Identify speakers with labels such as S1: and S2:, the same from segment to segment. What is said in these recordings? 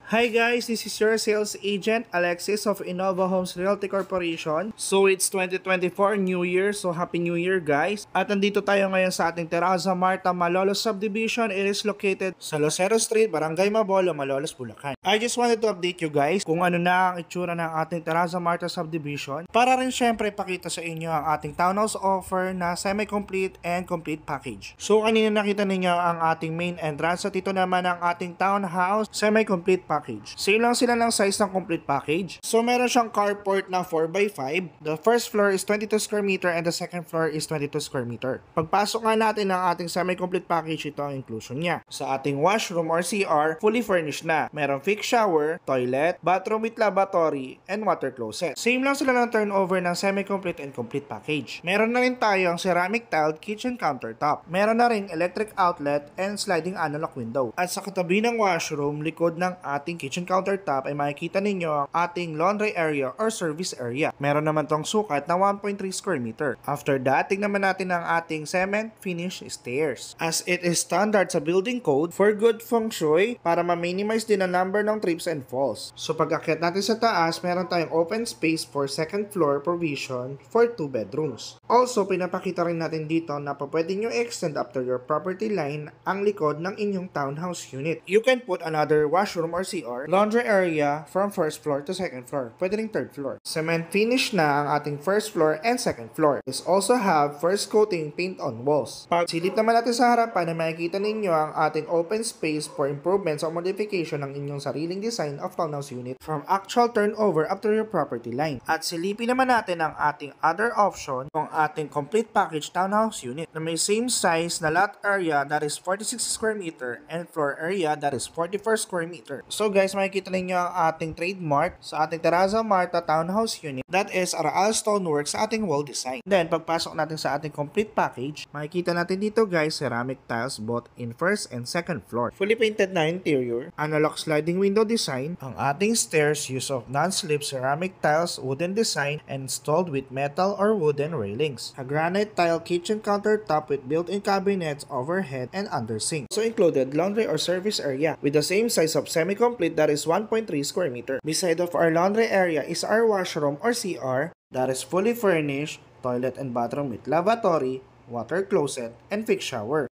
S1: Hi guys, this is your sales agent Alexis of Innova Homes Realty Corporation. So it's 2024 New Year, so Happy New Year guys. At nandito tayo ngayon sa ating Terraza Marta Malolos Subdivision. It is located sa Lucero Street, Barangay Mabolo, Malolos, Bulacan. I just wanted to update you guys kung ano na ang itsura ng ating Terraza Marta Subdivision para rin syempre pakita sa inyo ang ating townhouse offer na semi-complete and complete package. So kanina nakita ninyo ang ating main entrance at ito naman ang ating townhouse semi-complete package. Same lang sila ng size ng complete package. So meron siyang carport na 4x5. The first floor is 22 square meter and the second floor is 22 square meter. Pagpasok nga natin ng ating semi-complete package, ito ang inclusion niya. Sa ating washroom or CR, fully furnished na. Meron fixed shower, toilet, bathroom with lavatory, and water closet. Same lang sila ng turnover ng semi-complete and complete package. Meron na rin tayo ang ceramic tiled kitchen countertop. Meron na rin electric outlet and sliding analog window. At sa katabi ng washroom, likod ng ating kitchen countertop ay makikita ninyo ang ating laundry area or service area. Meron naman tong sukat na 1.3 square meter. After that, tingnan natin ang ating cement finish stairs. As it is standard sa building code for good feng shui para ma-minimize din ang number ng trips and falls. So pag akyat natin sa taas, meron tayong open space for second floor provision for 2 bedrooms. Also, pinapakita rin natin dito na pwede nyo extend after your property line ang likod ng inyong townhouse unit. You can put another washroom or CR, laundry area from first floor to second floor. Pwede ring third floor. Cement finish na ang ating first floor and second floor. This also have first coating paint on walls. Pag silip naman natin sa harapan na makikita ninyo ang ating open space for improvements or modification ng inyong sariling design of townhouse unit from actual turnover up to your property line. At silipin naman natin ang ating other option, ang ating complete package townhouse unit na may same size na lot area that is 46 square meter and floor area that is 44 square meter. So guys, makikita ninyo ang ating trademark sa ating Terraza Marta Townhouse Unit. That is Aral Stonework sa ating wall design. Then, pagpasok natin sa ating complete package, makikita natin dito guys, ceramic tiles both in first and second floor. Fully painted na interior, analog sliding window design, ang ating stairs use of non-slip ceramic tiles, wooden design, and installed with metal or wooden railings. A granite tile kitchen countertop with built-in cabinets overhead and under sink. So included laundry or service area with the same size of semi-complete that is 1.3 square meter. Beside of our laundry area is our washroom or CR that is fully furnished, toilet and bathroom with lavatory, water closet, and fixed shower.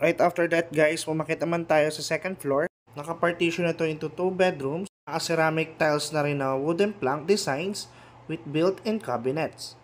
S1: Right after that guys, pumakit naman tayo sa second floor. Nakapartition na ito into 2 bedrooms. Ceramic tiles na rin na wooden plank designs with built-in cabinets.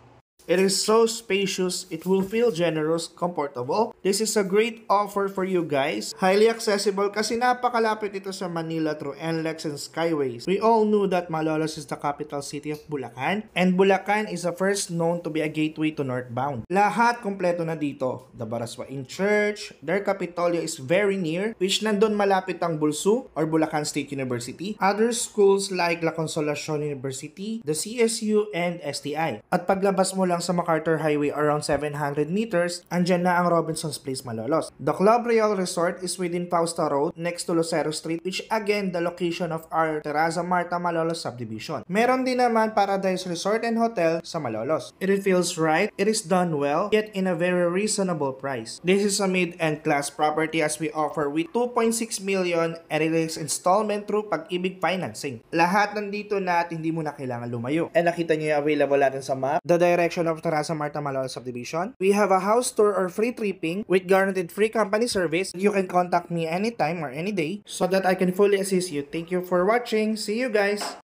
S1: It is so spacious, it will feel generous, comfortable. This is a great offer for you guys. Highly accessible kasi napakalapit ito sa Manila through NLEX and Skyways. We all knew that Malolos is the capital city of Bulacan, and Bulacan is the first known to be a gateway to northbound. Lahat kompleto na dito. The Baraswain Church, their Capitolio is very near, which nandun malapit ang Bulsu or Bulacan State University. Other schools like La Consolacion University, the CSU, and STI. At paglabas mo lang sa MacArthur Highway around 700 meters, andyan na ang Robinson's Place Malolos. The Club Real Resort is within Fausta Road next to Lucero Street, which again the location of our Terraza Marta Malolos subdivision. Meron din naman Paradise Resort and Hotel sa Malolos. It feels right, it is done well, yet in a very reasonable price. This is a mid-end class property as we offer with 2.6 million and it is installment through Pag-ibig Financing. Lahat nandito na at hindi mo na kailangan lumayo. And nakita nyo yung available natin sa map, the direction of Terraza Marta Malolos subdivision. We have a house tour or free tripping with guaranteed free company service. You can contact me anytime or any day so that I can fully assist you. Thank you for watching. See you guys!